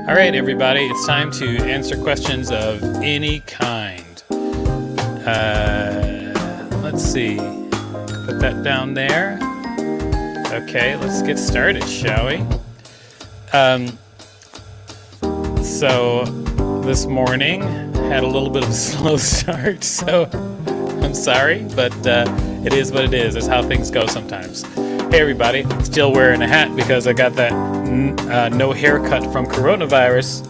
All right, everybody, it's time to answer questions of any kind. Let's see. Put that down there. Okay, let's get started, shall we? So this morning had a little bit of a slow start, so I'm sorry, but it is what it is. It's how things go sometimes. Hey everybody, still wearing a hat because I got that no haircut from coronavirus.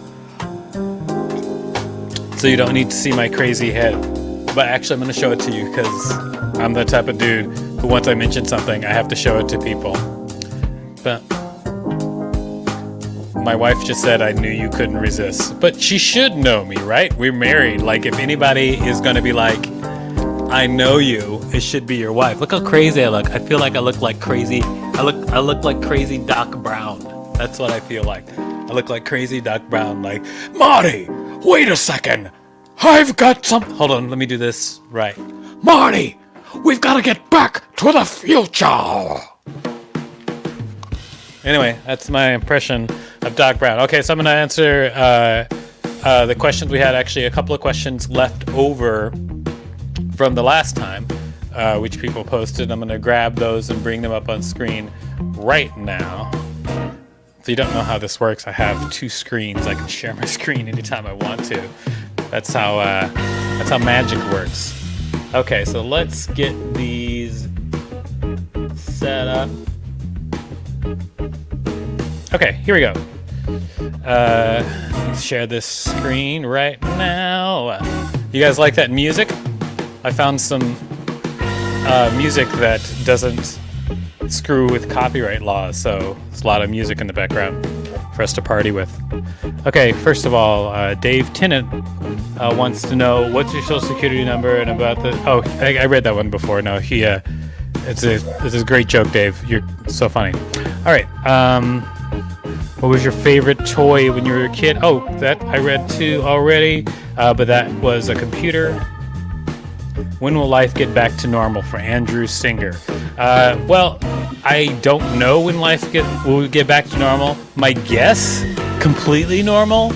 So you don't need to see my crazy head. But actually I'm going to show it to you because I'm the type of dude who once I mention something, I have to show it to people. But my wife just said I knew you couldn't resist. But she should know me, right? We're married. Like if anybody is going to be like, I know you, it should be your wife. Look how crazy I look. I feel like I look like crazy. I look like crazy Doc Brown. That's what I feel like. I look like crazy Doc Brown. Like, Marty, wait a second. I've got some. Hold on, let me do this right. Marty, we've got to get back to the future. Anyway, that's my impression of Doc Brown. Okay, so I'm going to answer the questions. We had actually a couple of questions left over from the last time, which people posted. I'm going to grab those and bring them up on screen right now. If you don't know how this works, I have two screens. I can share my screen anytime I want to. That's how magic works. Okay, so let's get these set up. Okay, here we go. Let's share this screen right now. You guys like that music? I found some music that doesn't screw with copyright laws, so there's a lot of music in the background for us to party with. Okay, first of all, Dave Tennant wants to know what's your social security number and about the. Oh, I read that one before. No, it's a great joke, Dave. You're so funny. All right. What was your favorite toy when you were a kid? Oh, that I read too already, but that was a computer. When will life get back to normal for Andrew Singer? Well, I don't know when life will get back to normal. My guess, completely normal,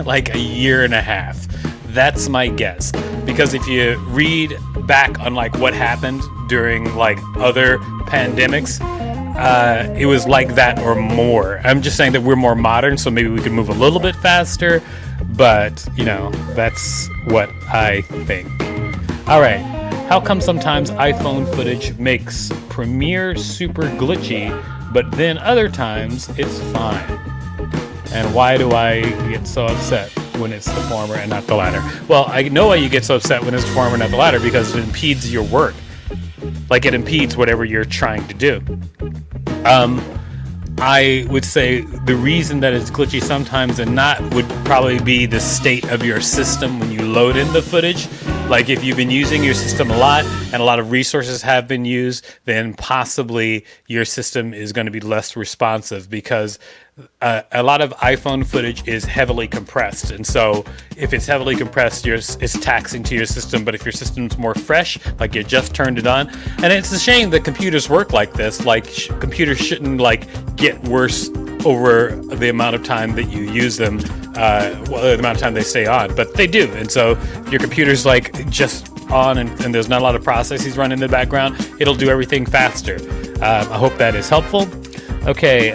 like a year and a half. That's my guess. Because if you read back on like what happened during like other pandemics, it was like that or more. I'm just saying that we're more modern, so maybe we could move a little bit faster. But, you know, that's what I think. All right. How come sometimes iPhone footage makes Premiere super glitchy, but then other times it's fine? And why do I get so upset when it's the former and not the latter? Well, I know why you get so upset when it's the former and not the latter, because it impedes your work. Like it impedes whatever you're trying to do. I would say the reason that it's glitchy sometimes and not would probably be the state of your system when you load in the footage. Like if you've been using your system a lot and a lot of resources have been used, then possibly your system is going to be less responsive because a lot of iPhone footage is heavily compressed. And so if it's heavily compressed, it's taxing to your system. But if your system's more fresh, like you just turned it on, and it's a shame that computers work like this, like computers shouldn't like get worse over the amount of time that you use them, the amount of time they stay on, but they do. And so if your computer's like just on and there's not a lot of processes running in the background, it'll do everything faster. I hope that is helpful. Okay,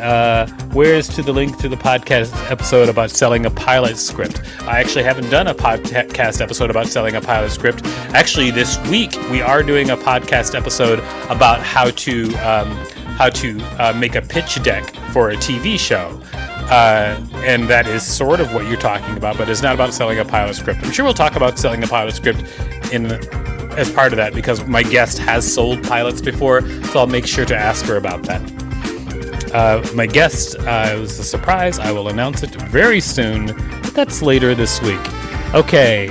where's to the link to the podcast episode about selling a pilot script? I actually haven't done a podcast episode about selling a pilot script. Actually, this week we are doing a podcast episode about how to make a pitch deck for a TV show. And that is sort of what you're talking about, but it's not about selling a pilot script. I'm sure we'll talk about selling a pilot script as part of that because my guest has sold pilots before, so I'll make sure to ask her about that. My guest was a surprise. I will announce it very soon, but that's later this week. Okay,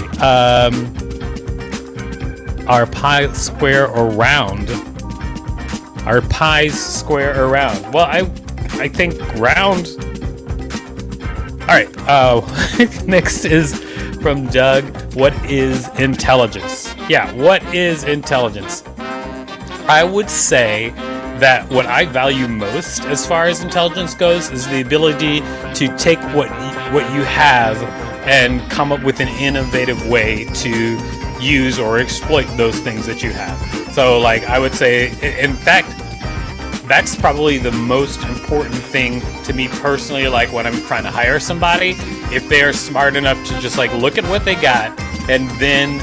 are pies square or round? Are pies square or round? Well, I think round. All right. Next is from Doug. What is intelligence? Yeah, what is intelligence? I would say that what I value most as far as intelligence goes is the ability to take what you have and come up with an innovative way to use or exploit those things that you have. So like I would say, in fact, that's probably the most important thing to me personally, like when I'm trying to hire somebody, if they're smart enough to just like look at what they got and then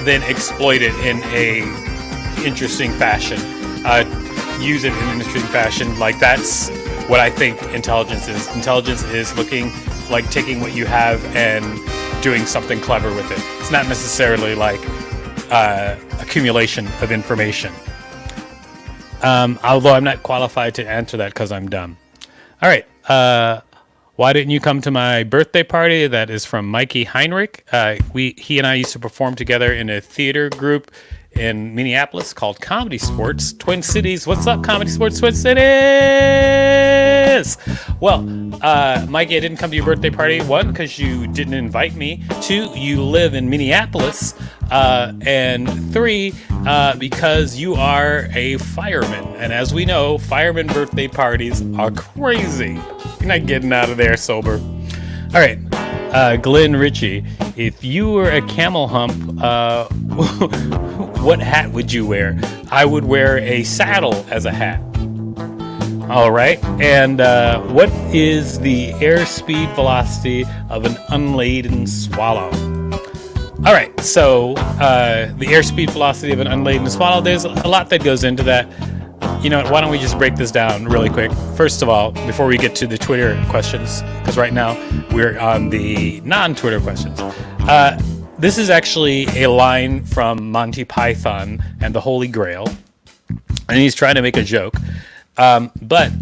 exploit it in a interesting fashion, use it in an interesting fashion. Like that's what I think intelligence is. Intelligence is looking like taking what you have and doing something clever with it. It's not necessarily like accumulation of information. Although I'm not qualified to answer that because I'm dumb. All right. Why didn't you come to my birthday party? That is from Mikey Heinrich. He and I used to perform together in a theater group in Minneapolis called Comedy Sports Twin Cities. What's up, Comedy Sports Twin Cities? Well, Mikey, I didn't come to your birthday party. One, because you didn't invite me. Two, you live in Minneapolis. And three, because you are a fireman. And as we know, fireman birthday parties are crazy. You're not getting out of there sober. All right. Glenn Ritchie, if you were a camel hump, what hat would you wear? I would wear a saddle as a hat. All right. And what is the airspeed velocity of an unladen swallow? All right. So the airspeed velocity of an unladen swallow, there's a lot that goes into that. You know, why don't we just break this down really quick? First of all, before we get to the Twitter questions, because right now we're on the non-Twitter questions. This is actually a line from Monty Python and the Holy Grail, and he's trying to make a joke. But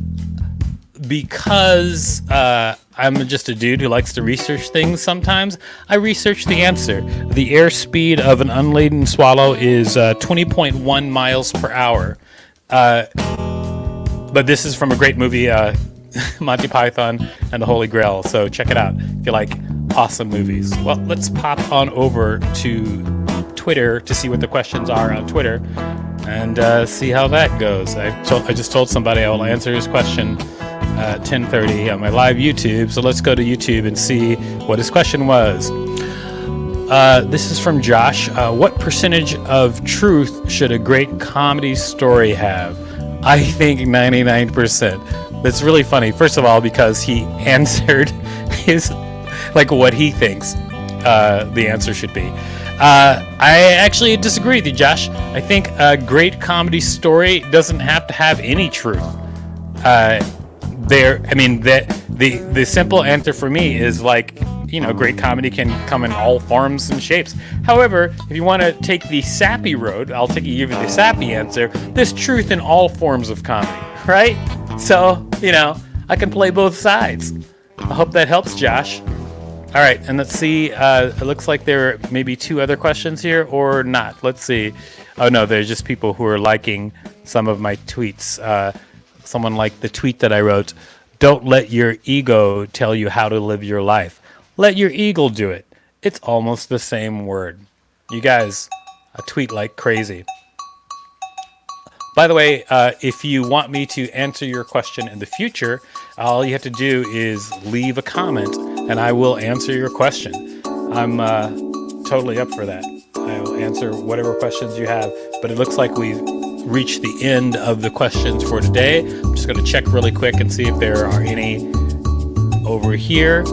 because I'm just a dude who likes to research things sometimes, I researched the answer. The airspeed of an unladen swallow is 20.1 miles per hour. But this is from a great movie, Monty Python and the Holy Grail. So check it out if you like awesome movies. Well, let's pop on over to Twitter to see what the questions are on Twitter and see how that goes. I just told somebody I will answer his question at 10:30 on my live YouTube. So let's go to YouTube and see what his question was. This is from Josh. What percentage of truth should a great comedy story have? I think 99%. That's really funny. First of all, because he answered his, like what he thinks the answer should be. I actually disagree with you, Josh. I think a great comedy story doesn't have to have any truth. The simple answer for me is like, you know, great comedy can come in all forms and shapes. However, if you want to take the sappy road, I'll give you the sappy answer. There's truth in all forms of comedy, right? So, you know, I can play both sides. I hope that helps, Josh. All right, and let's see. It looks like there are maybe two other questions here or not. Let's see. Oh, no, there's just people who are liking some of my tweets. Someone liked the tweet that I wrote. Don't let your ego tell you how to live your life. Let your eagle do it. It's almost the same word. You guys, I tweet like crazy. By the way, if you want me to answer your question in the future, all you have to do is leave a comment and I will answer your question. I'm totally up for that. I will answer whatever questions you have, but it looks like we've reached the end of the questions for today. I'm just going to check really quick and see if there are any over here.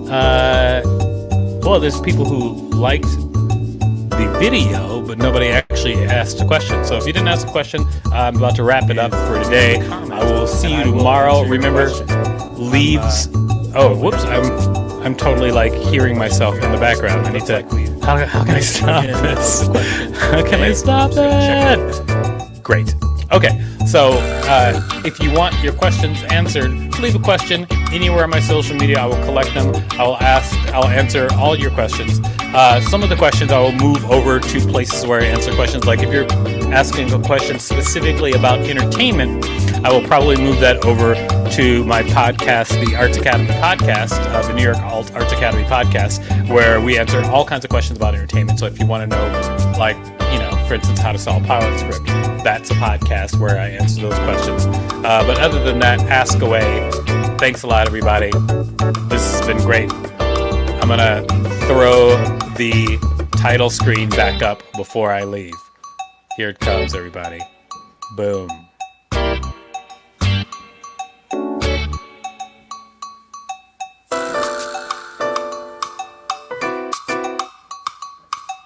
Well, there's people who liked the video, but nobody actually asked a question. So if you didn't ask a question, I'm about to wrap it up for today. I will see you tomorrow. Remember, leaves. Oh, whoops! I'm totally like hearing myself in the background. I need to. How can I stop this? How can I stop that? Great. Okay. So if you want your questions answered, leave a question anywhere on my social media. I will collect them. I'll answer all your questions. Some of the questions I will move over to places where I answer questions. Like if you're asking a question specifically about entertainment, I will probably move that over to my podcast, the Arts Academy podcast, the New York Arts Academy podcast, where we answer all kinds of questions about entertainment. So if you want to know, like, you know, for instance, how to solve pilot script. That's a podcast where I answer those questions. But other than that, ask away. Thanks a lot, everybody. This has been great. I'm going to throw the title screen back up before I leave. Here it comes, everybody. Boom.